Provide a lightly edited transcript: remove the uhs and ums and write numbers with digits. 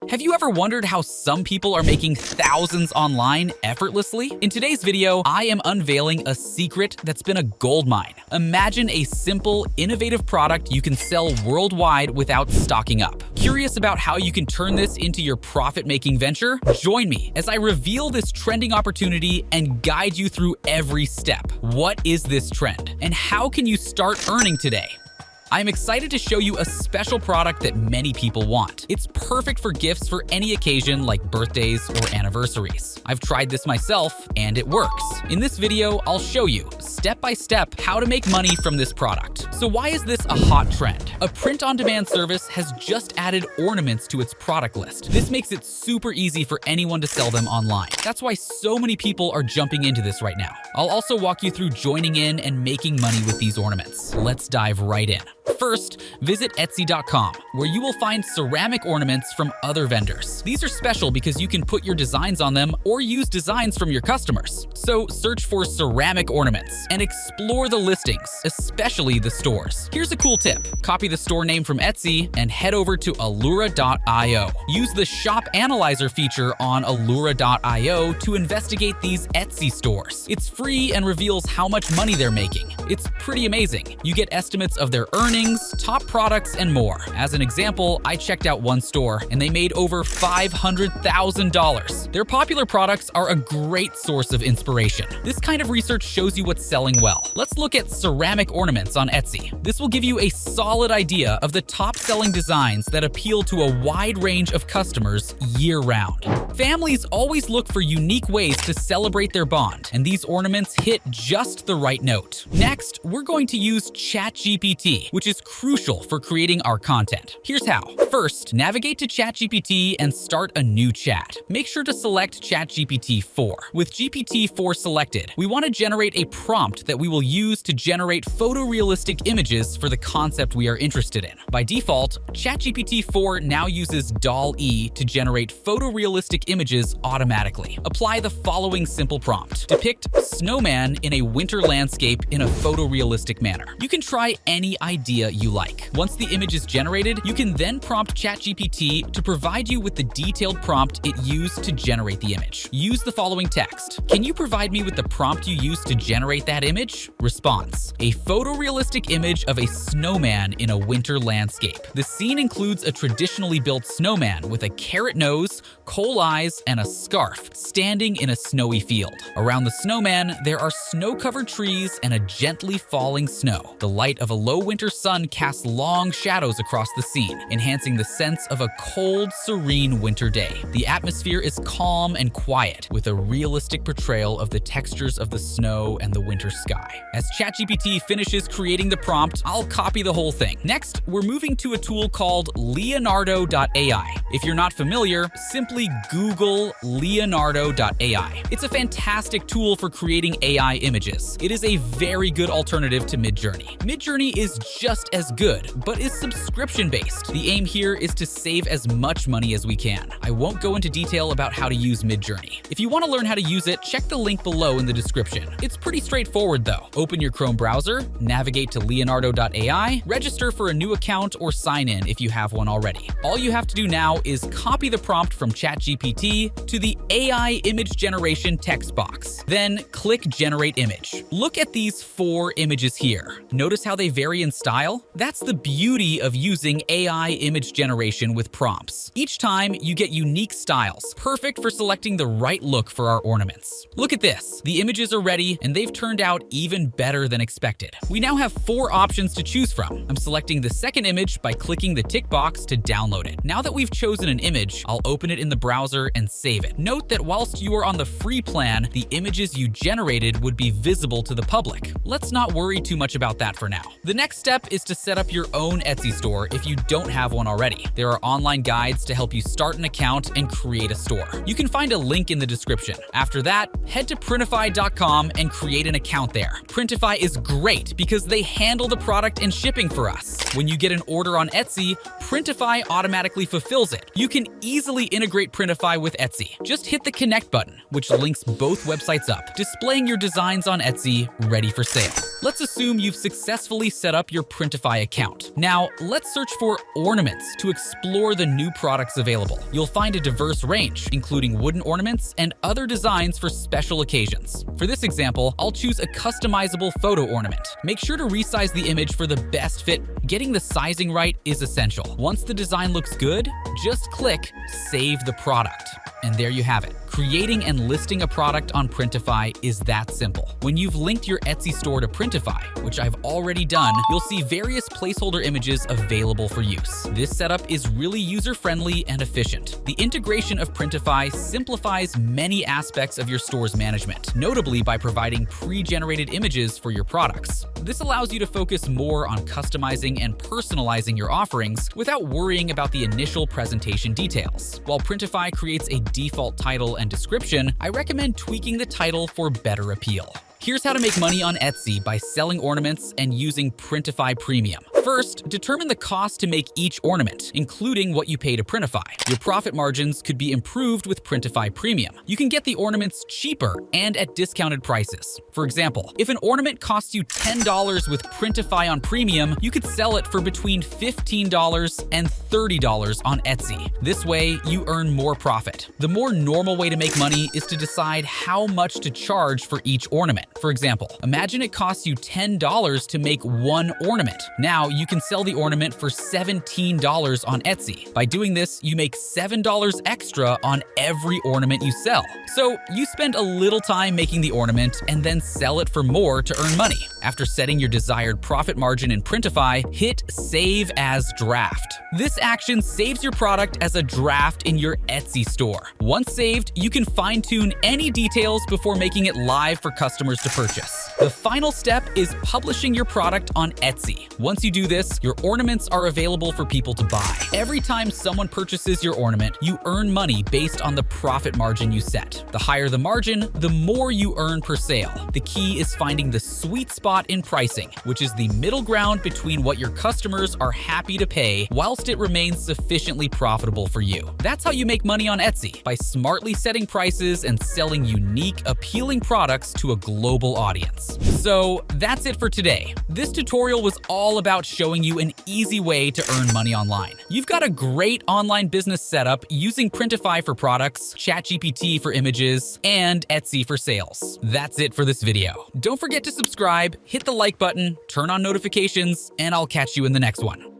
Have you ever wondered how some people are making thousands online effortlessly? In today's video, I am unveiling a secret that's been a goldmine. Imagine a simple, innovative product you can sell worldwide without stocking up. Curious about how you can turn this into your profit-making venture? Join me as I reveal this trending opportunity and guide you through every step. What is this trend? And how can you start earning today? I'm excited to show you a special product that many people want. It's perfect for gifts for any occasion like birthdays or anniversaries. I've tried this myself and it works. In this video, I'll show you step by step how to make money from this product. So why is this a hot trend? A print-on-demand service has just added ornaments to its product list. This makes it super easy for anyone to sell them online. That's why so many people are jumping into this right now. I'll also walk you through joining in and making money with these ornaments. Let's dive right in. First, visit Etsy.com, where you will find ceramic ornaments from other vendors. These are special because you can put your designs on them or use designs from your customers. So search for ceramic ornaments and explore the listings, especially the stores. Here's a cool tip. Copy the store name from Etsy and head over to allura.io. Use the Shop Analyzer feature on allura.io to investigate these Etsy stores. It's free and reveals how much money they're making. It's pretty amazing. You get estimates of their earnings, top products, and more. As an example, I checked out one store and they made over $500,000. Their popular products are a great source of inspiration. This kind of research shows you what's selling well. Let's look at ceramic ornaments on Etsy. This will give you a solid idea of the top-selling designs that appeal to a wide range of customers year-round. Families always look for unique ways to celebrate their bond, and these ornaments hit just the right note. Next, we're going to use ChatGPT, which is crucial for creating our content. Here's how. First, navigate to ChatGPT and start a new chat. Make sure to select ChatGPT 4. With GPT-4 selected, we want to generate a prompt that we will use to generate photorealistic images for the concept we are interested in. By default, ChatGPT 4 now uses DALL-E to generate photorealistic images automatically. Apply the following simple prompt. Depict snowman in a winter landscape in a photorealistic manner. You can try any idea you like. Once the image is generated, you can then prompt ChatGPT to provide you with the detailed prompt it used to generate the image. Use the following text. Can you provide me with the prompt you used to generate that image? Response. A photorealistic image of a snowman in a winter landscape. The scene includes a traditionally built snowman with a carrot nose, coal eyes, and a scarf standing in a snowy field. Around the snowman, there are snow-covered trees and a gently falling snow. The light of a low winter sun casts long shadows across the scene, enhancing the sense of a cold, serene winter day. The atmosphere is calm and quiet, with a realistic portrayal of the textures of the snow and the winter sky. As ChatGPT finishes creating the prompt, I'll copy the whole thing. Next, we're moving to a tool called Leonardo.ai. If you're not familiar, simply Google Leonardo.ai. It's a fantastic tool for creating AI images. It is a very good alternative to Mid Journey. Mid Journey is just as good, but is subscription-based. The aim here is to save as much money as we can. I won't go into detail about how to use Mid Journey. If you want to learn how to use it, check the link below in the description. It's pretty straightforward though. Open your Chrome browser, navigate to Leonardo.ai, register for a new account or sign in if you have one already. All you have to do now is copy the prompt from ChatGPT to the AI image generation text box. Then click Generate Image. Look at these 4 images here. Notice how they vary in style? That's the beauty of using AI image generation with prompts. Each time, you get unique styles, perfect for selecting the right look for our ornaments. Look at this. The images are ready, and they've turned out even better than expected. We now have 4 options to choose from. I'm selecting the second image by clicking the tick box to download it. Now that we've chosen an image, I'll open it in the browser and save it. Note that whilst you are on the free plan, the images you generated would be visible to the public. Let's not worry too much about that for now. The next step is to set up your own Etsy store if you don't have one already. There are online guides to help you start an account and create a store. You can find a link in the description. After that, head to Printify.com and create an account. account there. Printify is great because they handle the product and shipping for us. When you get an order on Etsy, Printify automatically fulfills it. You can easily integrate Printify with Etsy. Just hit the connect button, which links both websites up, displaying your designs on Etsy ready for sale. Let's assume you've successfully set up your Printify account. Now, let's search for ornaments to explore the new products available. You'll find a diverse range, including wooden ornaments and other designs for special occasions. For this example, I'll choose a customizable photo ornament. Make sure to resize the image for the best fit. Getting the sizing right is essential. Once the design looks good, just click Save the Product. And there you have it. Creating and listing a product on Printify is that simple. When you've linked your Etsy store to Printify, which I've already done, you'll see various placeholder images available for use. This setup is really user-friendly and efficient. The integration of Printify simplifies many aspects of your store's management, notably by providing pre-generated images for your products. This allows you to focus more on customizing and personalizing your offerings without worrying about the initial presentation details. While Printify creates a default title and description, I recommend tweaking the title for better appeal. Here's how to make money on Etsy by selling ornaments and using Printify Premium. First, determine the cost to make each ornament, including what you pay to Printify. Your profit margins could be improved with Printify Premium. You can get the ornaments cheaper and at discounted prices. For example, if an ornament costs you $10 with Printify on Premium, you could sell it for between $15 and $30 on Etsy. This way, you earn more profit. The more normal way to make money is to decide how much to charge for each ornament. For example, imagine it costs you $10 to make one ornament. Now, you can sell the ornament for $17 on Etsy. By doing this, you make $7 extra on every ornament you sell. So you spend a little time making the ornament and then sell it for more to earn money. After setting your desired profit margin in Printify, hit Save as Draft. This action saves your product as a draft in your Etsy store. Once saved, you can fine-tune any details before making it live for customers to purchase. The final step is publishing your product on Etsy. Once you do this, your ornaments are available for people to buy. Every time someone purchases your ornament, you earn money based on the profit margin you set. The higher the margin, the more you earn per sale. The key is finding the sweet spot in pricing, which is the middle ground between what your customers are happy to pay whilst it remains sufficiently profitable for you. That's how you make money on Etsy, by smartly setting prices and selling unique, appealing products to a global audience. So that's it for today. This tutorial was all about showing you an easy way to earn money online. You've got a great online business setup using Printify for products, ChatGPT for images, and Etsy for sales. That's it for this video. Don't forget to subscribe, hit the like button, turn on notifications, and I'll catch you in the next one.